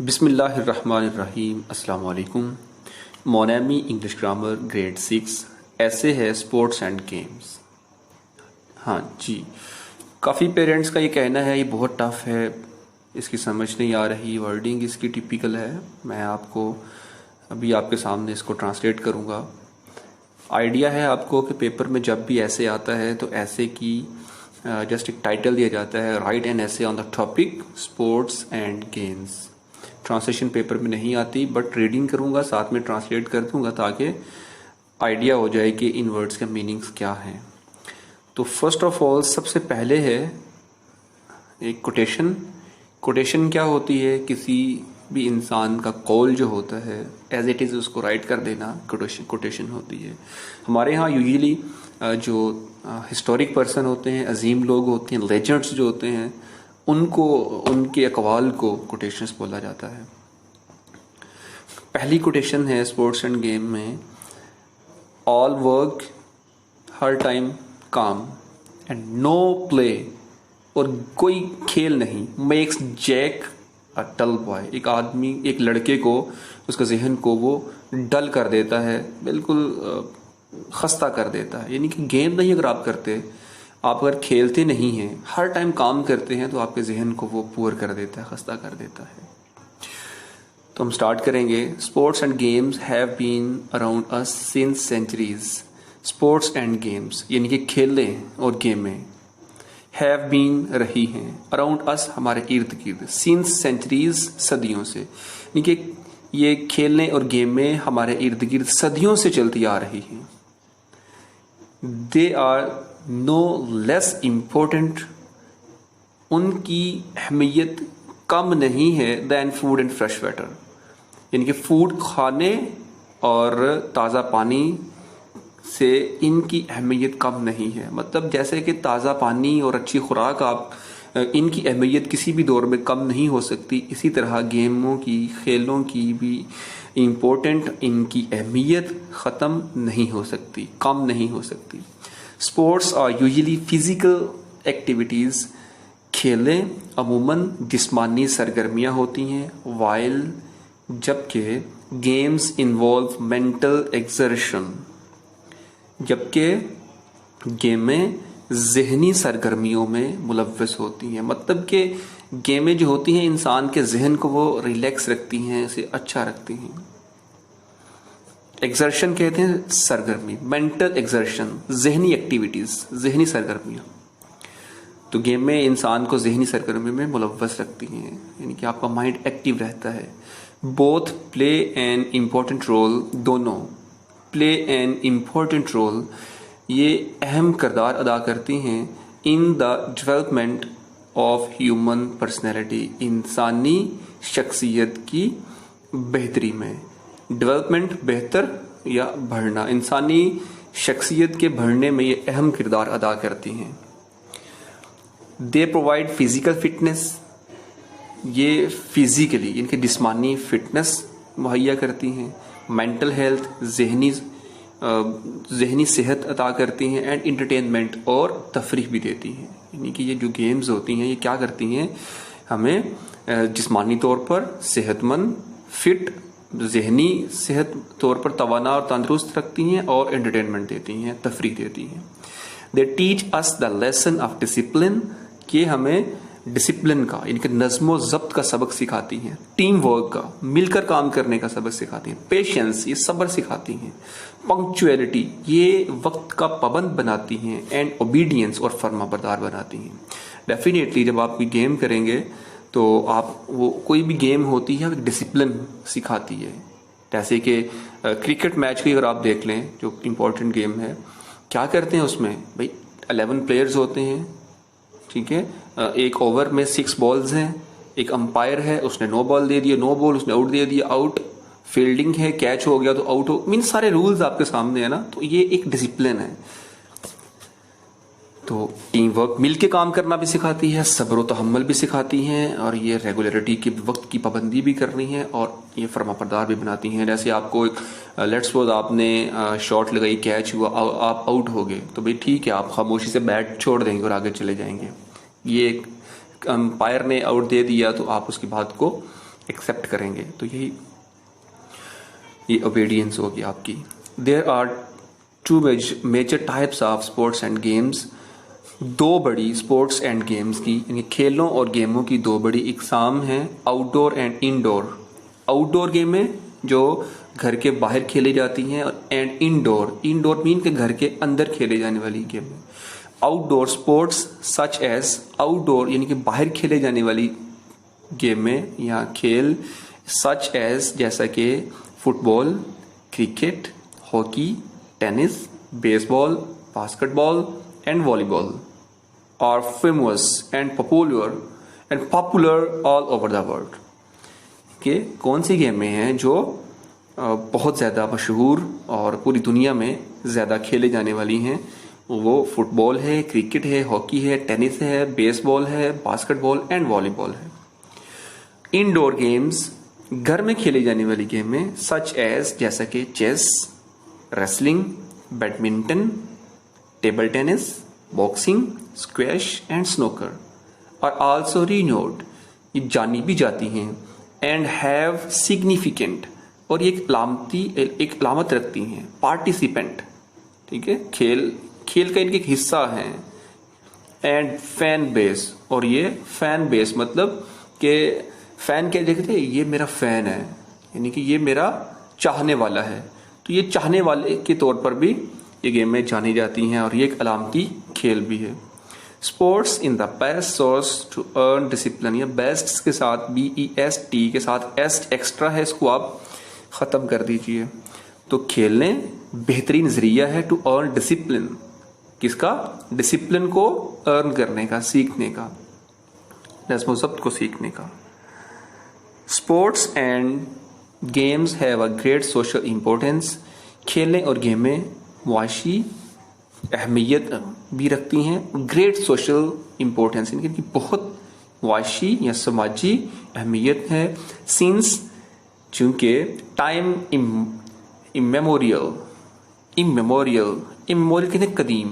बिस्मिल्लाहिर्रहमानिर्रहीम अस्सलाम वालेकुम। मोनेमी इंग्लिश ग्रामर ग्रेड 6 ऐसे है स्पोर्ट्स एंड गेम्स। हाँ जी, काफ़ी पेरेंट्स का ये कहना है ये बहुत टफ़ है, इसकी समझ नहीं आ रही, वर्डिंग इसकी टिपिकल है। मैं आपको अभी आपके सामने इसको ट्रांसलेट करूँगा। आइडिया है आपको कि पेपर में जब भी ऐसे आता है तो ऐसे की जस्ट एक टाइटल दिया जाता है, राइट एन ऐसे on the topic sports and games. Translation paper में नहीं आती, बट रीडिंग करूँगा साथ में ट्रांसलेट कर दूँगा ताकि आइडिया हो जाए कि इन वर्ड्स के मीनिंग्स क्या हैं। तो फर्स्ट ऑफ ऑल सबसे पहले है एक कोटेशन। कोटेशन क्या होती है? किसी भी इंसान का कॉल जो होता है एज इट इज़ उसको राइट कर देना कोटेशन होती है। हमारे यहाँ यूजुअली जो हिस्टोरिक पर्सन होते हैं, अजीम लोग होते हैं, लेजेंड्स जो होते हैं, उनको उनके अकवाल को कोटेशंस बोला जाता है। पहली कोटेशन है स्पोर्ट्स एंड गेम में, ऑल वर्क हर टाइम काम एंड नो प्ले, और कोई खेल नहीं, मेक्स जैक अ डल बॉय। एक आदमी, एक लड़के को, उसका जहन को वो डल कर देता है, बिल्कुल खस्ता कर देता है। यानी कि गेम नहीं अगर आप करते, आप अगर खेलते नहीं हैं, हर टाइम काम करते हैं, तो आपके जहन को वो पुअर कर देता है, खस्ता कर देता है। तो हम स्टार्ट करेंगे। Sports and games have been around us since centuries. Sports and games यानी कि खेलें और गेमें, हैव बीन रही हैं, अराउंड अस हमारे इर्द गिर्द, सिंस सेंचुरीज सदियों से, यानी कि ये खेलने और गेमें हमारे इर्द गिर्द सदियों से चलती आ रही हैं। They are no less important, उनकी अहमियत कम नहीं है than food and fresh water, यानी कि फूड खाने और ताज़ा पानी से इनकी अहमियत कम नहीं है। मतलब जैसे कि ताज़ा पानी और अच्छी खुराक, आप इनकी अहमियत किसी भी दौर में कम नहीं हो सकती, इसी तरह गेमों की, खेलों की भी इम्पोर्टेंट, इनकी अहमियत ख़त्म नहीं हो सकती, कम नहीं हो सकती। Sports are usually physical activities, खेलें अमूमन जिस्मानी सरगर्मियाँ होती हैं, वाइल जबकि गेम्स इन्वॉल्व मेंटल एक्सर्शन, जबकि गेमें जहनी सरगर्मियों में मुलव्वस होती हैं। मतलब कि गेमें जो होती हैं इंसान के जहन को वो रिलैक्स रखती हैं, उसे अच्छा रखती हैं। एक्सर्शन कहते हैं सरगर्मी, मेंटल एक्सर्शन, जहनी एक्टिविटीज, जहनी सरगर्मियाँ। तो गेम में इंसान को जहनी सरगर्मी में मुलव्वस रखती हैं, यानी कि आपका माइंड एक्टिव रहता है। Both play an important role, दोनों प्ले एन इम्पोर्टेंट रोल, ये अहम किरदार अदा करती हैं in the development of human personality, इंसानी शख्सियत की बेहतरी में। डेवलपमेंट बेहतर या बढ़ना, इंसानी शख्सियत के बढ़ने में ये अहम किरदार अदा करती हैं। दे प्रोवाइड फिजिकल फिटनेस, ये फिजिकली इनके जिस्मानी फिटनेस मुहैया करती हैं। मेंटल हेल्थ, जहनी सेहत अता करती हैं। एंड इंटरटेनमेंट, और तफरीह भी देती हैं। यानी कि ये जो गेम्स होती हैं ये क्या करती हैं, हमें जिस्मानी तौर पर सेहतमंद, फिट, जहनी सेहत तौर पर तवाना और तंदुरुस्त रखती हैं, और एंटरटेनमेंट देती हैं, तफरीह देती हैं। They teach us the lesson of discipline, कि हमें डिसिप्लिन का, इनके नज़्म ज़ब्त का सबक सिखाती हैं। टीम वर्क का, मिलकर काम करने का सबक सिखाती हैं। पेशेंस, ये सब्र सिखाती हैं। पंक्चुअलिटी, ये वक्त का पाबंद बनाती हैं। एंड ओबीडियंस, और फर्माबरदार बनाती हैं। डेफिनेटली जब आप गेम करेंगे तो आप, वो कोई भी गेम होती है डिसिप्लिन सिखाती है। जैसे कि क्रिकेट मैच की अगर आप देख लें, जो इम्पोर्टेंट गेम है, क्या करते हैं उसमें भाई, 11 प्लेयर्स होते हैं, ठीक है, एक ओवर में 6 बॉल्स हैं, एक अंपायर है, उसने नो बॉल दे दिया, नो बॉल, उसने आउट दे दिया, आउट। फील्डिंग है, कैच हो गया तो आउट हो, मीन सारे रूल्स आपके सामने है ना। तो ये एक डिसिप्लिन है। तो टीम वर्क, मिल के काम करना भी सिखाती है, सब्र व तहम्मुल भी सिखाती हैं, और ये रेगुलरिटी की, वक्त की पाबंदी भी करनी है, और ये फर्माबरदार भी बनाती हैं। जैसे आपको एक लेट्स सपोज आपने शॉट लगाई, कैच हुआ, आप आउट हो गए, तो भाई ठीक है, आप खामोशी से बैट छोड़ देंगे और आगे चले जाएंगे। ये अंपायर ने आउट दे दिया तो आप उसकी बात को एक्सेप्ट करेंगे। तो ये ओबीडियंस होगी आपकी। There are two major types of sports and games. दो बड़ी स्पोर्ट्स एंड गेम्स की, यानी खेलों और गेमों की दो बड़ी इकसाम हैं, आउटडोर एंड इनडोर। आउटडोर गेमें जो घर के बाहर खेली जाती हैं, एंड इंडोर मीन के घर के अंदर खेले जाने वाली game. Outdoor sports such as, outdoor यानी कि बाहर खेले जाने वाली गेमें या खेल, सच एज जैसा कि football, cricket, hockey, tennis, baseball, basketball and volleyball are famous and popular all over the world. कि कौन सी गेमें हैं जो बहुत ज़्यादा मशहूर और पूरी दुनिया में ज़्यादा खेले जाने वाली हैं? वो फुटबॉल है, क्रिकेट है, हॉकी है, टेनिस है, बेसबॉल है, बास्केटबॉल एंड वॉलीबॉल है। इंडोर गेम्स घर में खेली जाने वाली गेमें सच एज जैसा कि chess, wrestling, badminton, table tennis, boxing, squash and snooker are also renowned, ये जानी भी जाती हैं, एंड हैव सिग्निफिकेंट, और ये एक अलामत रखती हैं, पार्टिसिपेंट, ठीक है, खेल का इनके एक हिस्सा है, एंड फैन बेस, और ये फैन बेस मतलब कि फैन क्या देखते हैं, ये मेरा फैन है, यानी कि ये मेरा चाहने वाला है, तो ये चाहने वाले के तौर पर भी ये गेम में जानी जाती हैं, और ये एक अलामती खेल भी है। Sports in the best source to earn discipline, या बेस्ट के साथ BEST के साथ एस्ट एक्स्ट्रा है, इसको आप ख़त्म कर दीजिए। तो खेलने बेहतरीन जरिया है टू अर्न डिसिप्लिन, किसका? डिसिप्लिन को अर्न करने का, सीखने का, नज़्म ज़ब्त को सीखने का। Sports and games have a great social importance, खेलें और गेमें मुआशी अहमियत भी रखती हैं, ग्रेट सोशल इम्पोर्टेंस, इनकी बहुत मुआशी या समाजी अहमियत है। सिंस चूँकि टाइम इमेमोरियल कहते हैं कदीम,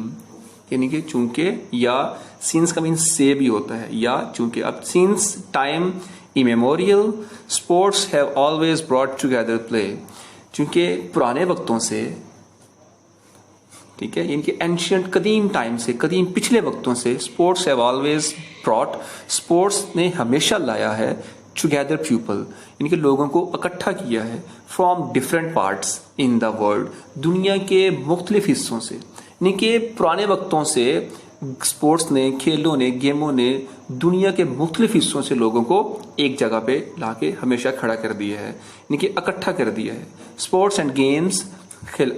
यानी कि चूँकि, या सिंस का मीन से भी होता है, या चूँकि, अब since time immemorial sports have always brought together play, चूँकि पुराने वक्तों से, ठीक है, इनके एंशियंट कदीम टाइम से, कदीम पिछले वक्तों से sports have always brought, sports ने हमेशा लाया है टुगेदर पीपल, इनके लोगों को इकट्ठा किया है, from different parts in the world, दुनिया के मुख्तलिफ हिस्सों से, यानी कि पुराने वक्तों से स्पोर्ट्स ने, खेलों ने, गेमों ने दुनिया के मुख्तलिफ हिस्सों से लोगों को एक जगह पे लाके हमेशा खड़ा कर दिया है, यानी कि इकट्ठा कर दिया है। स्पोर्ट्स एंड गेम्स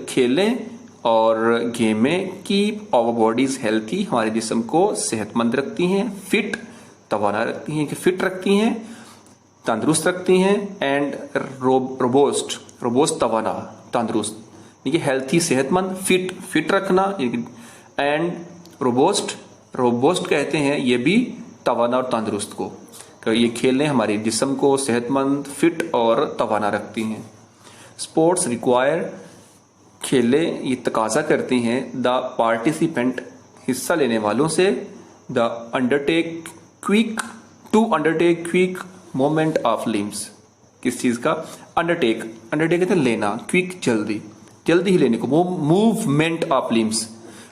खेलें और गेमें कीप आवर बॉडीज हेल्थी, हमारे जिस्म को सेहतमंद रखती हैं, फिट तवाना रखती हैं, कि फिट रखती हैं, तंदुरुस्त रखती हैं, एंड रोबोस्ट तवाना, तंदुरुस्त, यानी कि हेल्थी सेहतमंद, फिट रखना, एंड रोबोस्ट कहते हैं ये भी तवाना और तंदुरुस्त को, तो ये खेलें हमारे जिस्म को सेहतमंद, फिट और तवाना रखती हैं। स्पोर्ट्स रिक्वायर, खेलें ये तकाजा करती हैं, द पार्टिसिपेंट, हिस्सा लेने वालों से, the undertake quick movement of limbs, किस चीज का? अंडरटेक कहते हैं लेना, क्विक जल्दी ही लेने को, movement of limbs,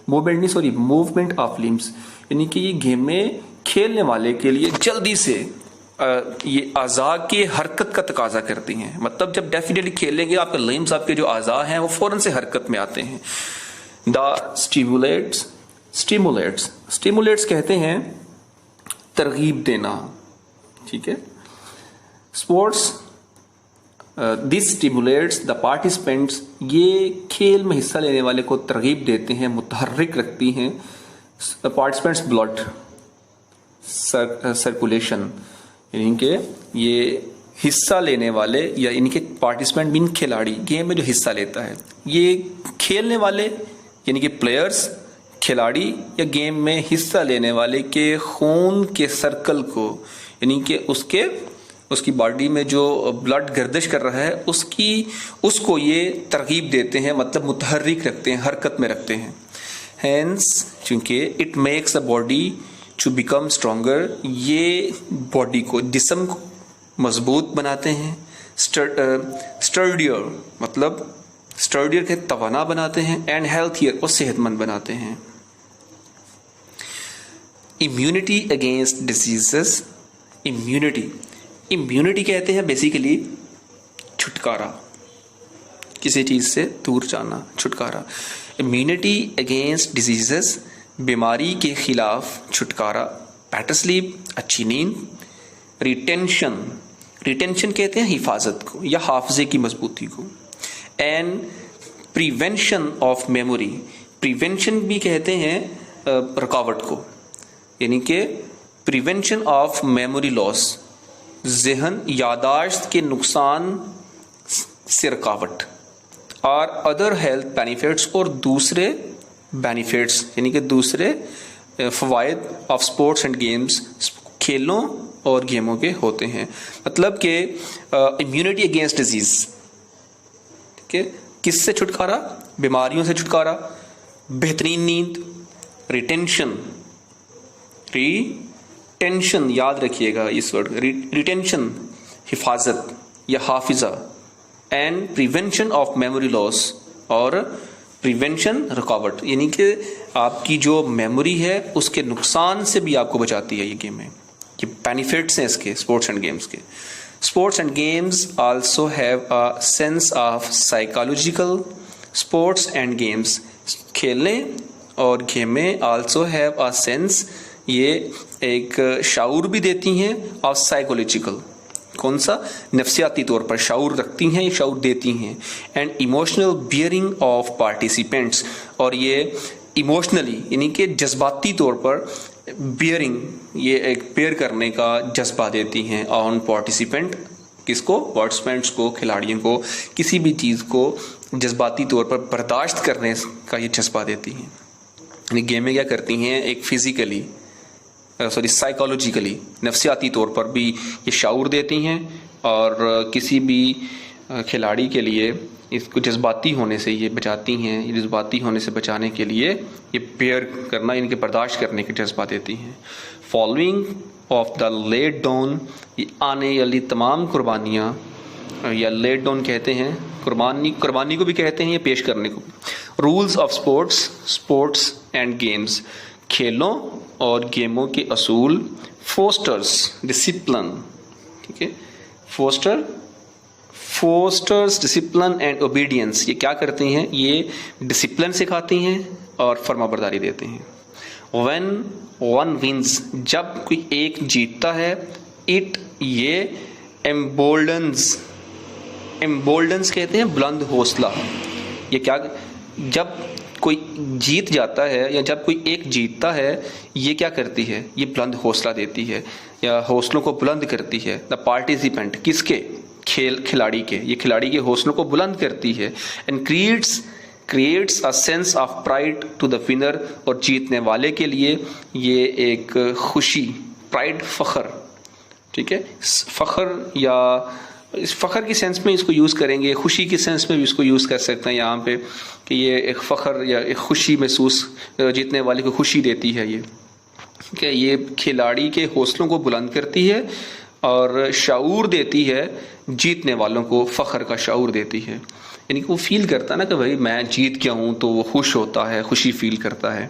movement of limbs, यानी कि ये गेमें खेलने वाले के लिए जल्दी से ये आज़ा की हरकत का तकाजा करती हैं, मतलब जब डेफिनेटली खेलेंगे आपके लिम्स, आपके जो आज़ा हैं वो फौरन से हरकत में आते हैं। द स्टिमुलेट्स कहते हैं तरगीब देना, ठीक है। Sports this stimulates the participants, ये खेल में हिस्सा लेने वाले को तरगीब देते हैं, मुतहर्रिक रखती हैं। पार्टिसिपेंट्स ब्लड सर्कुलेशन, यानी कि ये हिस्सा लेने वाले या इनके पार्टिसिपेंट मीन खिलाड़ी, गेम में जो हिस्सा लेता है, ये खेलने वाले यानी कि प्लेयर्स, खिलाड़ी या गेम में हिस्सा लेने वाले के खून के सर्कल को, यानी कि उसकी बॉडी में जो ब्लड गर्दिश कर रहा है उसको ये तरगीब देते हैं, मतलब मुतहर्रिक रखते हैं, हरकत में रखते हैं। हैंस चूंकि it makes the body to become stronger, ये बॉडी को, जिस्म को मजबूत बनाते हैं। स्टर्डियर मतलब स्टर्डियर के तवाना बनाते हैं। एंड हेल्थियर और सेहतमंद बनाते हैं। Immunity against diseases. इम्यूनिटी कहते हैं बेसिकली छुटकारा, किसी चीज से दूर जाना, छुटकारा। इम्यूनिटी अगेंस्ट डिजीजेस, बीमारी के खिलाफ छुटकारा। बेटर स्लीप, अच्छी नींद। रिटेंशन कहते हैं हिफाजत को या हाफजे की मजबूती को। And prevention of memory, prevention भी कहते हैं रुकावट को, यानी कि प्रिवेंशन ऑफ मेमोरी लॉस, ज़हन यादाश्त के नुकसान से रुकावट। और अदर हेल्थ बेनिफिट्स, और दूसरे बेनिफिट्स यानी कि दूसरे फ़वाइद ऑफ स्पोर्ट्स एंड गेम्स, खेलों और गेमों के होते हैं। मतलब कि इम्यूनिटी अगेंस्ट डिजीज, ठीक है, किससे छुटकारा? बीमारियों से छुटकारा। बेहतरीन नींद। रिटेंशन याद रखिएगा इस वर्ड, रिटेंशन हिफाजत या हाफिजा। And prevention of memory loss, और प्रिवेंशन रुकावट, यानी कि आपकी जो मेमोरी है उसके नुकसान से भी आपको बचाती है ये गेमें। ये बेनिफिट्स हैं इसके स्पोर्ट्स एंड गेम्स के। Sports and games also have a sense of psychological. Sports and games, खेलने और गेमें आल्सो हैव अ सेंस, ये एक शाऊर भी देती हैं, और साइकोलॉजिकल, कौन सा? नफ्सियाती तौर पर शाऊर रखती हैं, ये शाऊर देती हैं। And emotional bearing of participants, और ये इमोशनली यानी कि जज्बाती तौर पर बियरिंग, ये एक बेयर करने का जज्बा देती हैं ऑन पार्टिसिपेंट। किसको? पार्टिसिपेंट्स को, खिलाड़ियों को किसी भी चीज़ को जज्बाती तौर पर बर्दाश्त करने का ये जज्बा देती हैं। यानी गेमें क्या करती हैं? एक फिजिकली साइकोलॉजिकली, नफ्सियाती तौर पर भी ये शाऊर देती हैं, और किसी भी खिलाड़ी के लिए इसको जज्बाती होने से ये बचाती हैं। जज्बाती होने से बचाने के लिए ये बेयर करना, इनके बर्दाश्त करने के जज्बा देती हैं। Following of the let down, ये आने वाली तमाम कुर्बानियाँ, या लेट डाउन कहते हैं, कुर्बानी को भी कहते हैं, ये पेश करने को। Rules of sports and games, खेलों और गेमों के असूल। फोस्टर्स डिसिप्लिन, ठीक है, फोस्टर्स डिसिप्लिन एंड ओबीडियंस, ये क्या करती हैं? ये डिसिप्लिन सिखाती हैं और फर्माबरदारी देते हैं। व्हेन वन विंस, जब कोई एक जीतता है। इट, ये एम्बोल्डन्स कहते हैं बुलंद हौसला। ये क्या, जब कोई जीत जाता है या जब कोई एक जीतता है, ये क्या करती है? ये बुलंद हौसला देती है या हौसलों को बुलंद करती है। द पार्टिसिपेंट, किसके? खिलाड़ी के, ये खिलाड़ी के हौसलों को बुलंद करती है। And creates a sense of pride to the winner, और जीतने वाले के लिए ये एक खुशी, प्राइड, फख्र, ठीक है, फख्र, या इस फख्र की सेंस में इसको यूज़ करेंगे, खुशी की सेंस में भी इसको यूज़ कर सकते हैं यहाँ पे, कि ये एक फ़ख्र या एक खुशी महसूस, जीतने वाले को खुशी देती है ये, कि ये खिलाड़ी के हौसलों को बुलंद करती है और शाऊर देती है, जीतने वालों को फ़ख्र का शाऊर देती है। यानी कि वो फील करता है ना कि भाई मैं जीत गया हूँ, तो वो खुश होता है, खुशी फील करता है।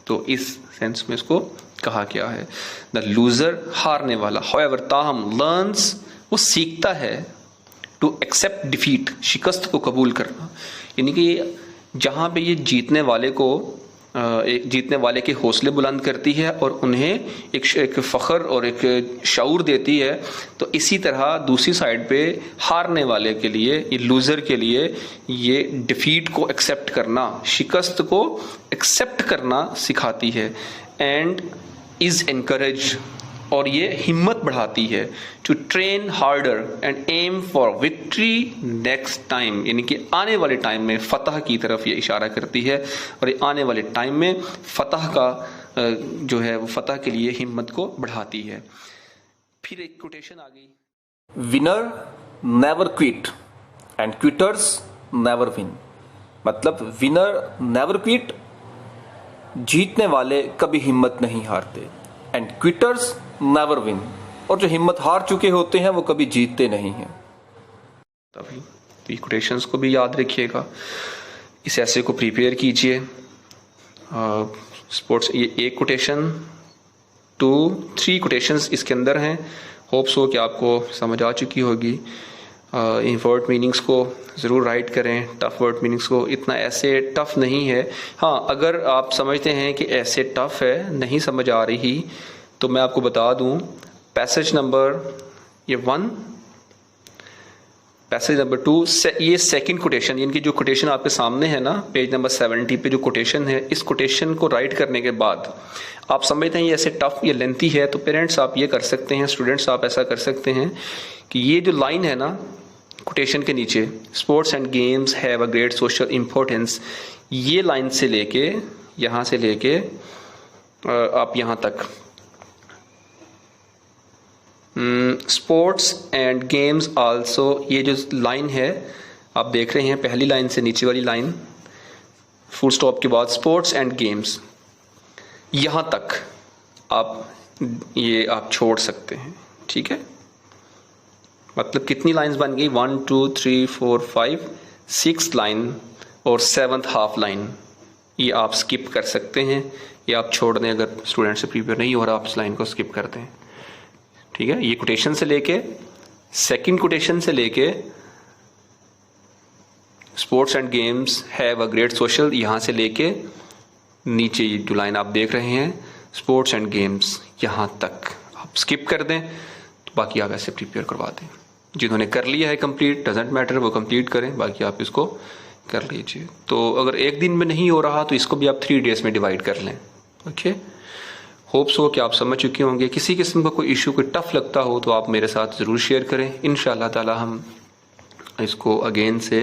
तो इस सेंस में इसको कहा गया है। द लूज़र, हारने वाला। हाउएवर, ताहम, लर्न्स, वो सीखता है। टू एक्सेप्ट डिफीट, शिकस्त को कबूल करना। यानी कि जहाँ पे ये जीतने वाले के हौसले बुलंद करती है और उन्हें एक फ़ख्र और एक शऊर देती है, तो इसी तरह दूसरी साइड पे हारने वाले के लिए, ये लूज़र के लिए, ये डिफीट को एक्सेप्ट करना, शिकस्त को एक्सेप्ट करना सिखाती है। एंड इज़ एनकरेज, और ये हिम्मत बढ़ाती है। To train harder and aim for victory next time, यानी कि आने वाले टाइम में फतह की तरफ ये इशारा करती है, और ये आने वाले टाइम में फतह का जो है वो फतह के लिए हिम्मत को बढ़ाती है। फिर एक कोटेशन आ गई, winner never quit and quitters never win. मतलब विनर नेवर क्विट, जीतने वाले कभी हिम्मत नहीं हारते, एंड क्विटर्स नेवर विन, और जो हिम्मत हार चुके होते हैं वो कभी जीतते नहीं हैं। तभी तो ये कोटेशंस को भी याद रखिएगा, इस ऐसे को प्रिपेयर कीजिए। स्पोर्ट्स ये एक कोटेशन 2 3 कोटेशंस इसके अंदर हैं। होप्स हो कि आपको समझ आ चुकी होगी। इन वर्ड मीनिंग्स को ज़रूर राइट करें, टफ वर्ड मीनिंग्स को। इतना ऐसे टफ नहीं है। हाँ, अगर आप समझते हैं कि ऐसे टफ है, नहीं समझ आ रही, तो मैं आपको बता दूं पैसेज नंबर ये 1, पैसेज नंबर 2, ये सेकंड कोटेशन, इनकी जो कोटेशन आपके सामने है ना पेज नंबर 70 पे जो कोटेशन है, इस कोटेशन को राइट करने के बाद आप समझते हैं ये ऐसे टफ या लेंथी है, तो पेरेंट्स आप ये कर सकते हैं, स्टूडेंट्स आप ऐसा कर सकते हैं कि ये जो लाइन है ना कोटेशन के नीचे, sports and games have a great social importance, ये लाइन से लेके यहाँ से लेके आप यहाँ तक स्पोर्ट्स एंड गेम्स आल्सो, ये जो लाइन है आप देख रहे हैं पहली लाइन से नीचे वाली लाइन, फुल स्टॉप के बाद स्पोर्ट्स एंड गेम्स, यहाँ तक आप छोड़ सकते हैं। ठीक है, मतलब कितनी लाइंस बन गई, 1 2 3 4 5 6 लाइन और 7th हाफ लाइन, ये आप स्किप कर सकते हैं, ये आप छोड़ दें। अगर स्टूडेंट से प्रिपेयर नहीं हो रहा आप इस लाइन को स्किप कर दें। ठीक है, ये कोटेशन से लेके सेकंड कोटेशन से लेके sports and games have a great social, यहाँ से लेके नीचे ये जो लाइन आप देख रहे हैं स्पोर्ट्स एंड गेम्स, यहाँ तक आप स्किप कर दें, तो बाकी आप ऐसे प्रिपेयर करवा दें। जिन्होंने कर लिया है कंप्लीट, डजेंट मैटर, वो कंप्लीट करें, बाकी आप इसको कर लीजिए। तो अगर एक दिन में नहीं हो रहा तो इसको भी आप 3 डेज में डिवाइड कर लें। ओके, होप्स हो कि आप समझ चुके होंगे। किसी किस्म का कोई इशू कोई टफ लगता हो तो आप मेरे साथ ज़रूर शेयर करें, इंशाअल्लाह ताला हम इसको अगेन से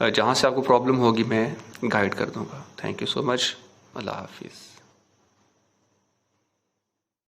जहाँ से आपको प्रॉब्लम होगी मैं गाइड कर दूँगा। थैंक यू सो मच, अल्लाह हाफिज़।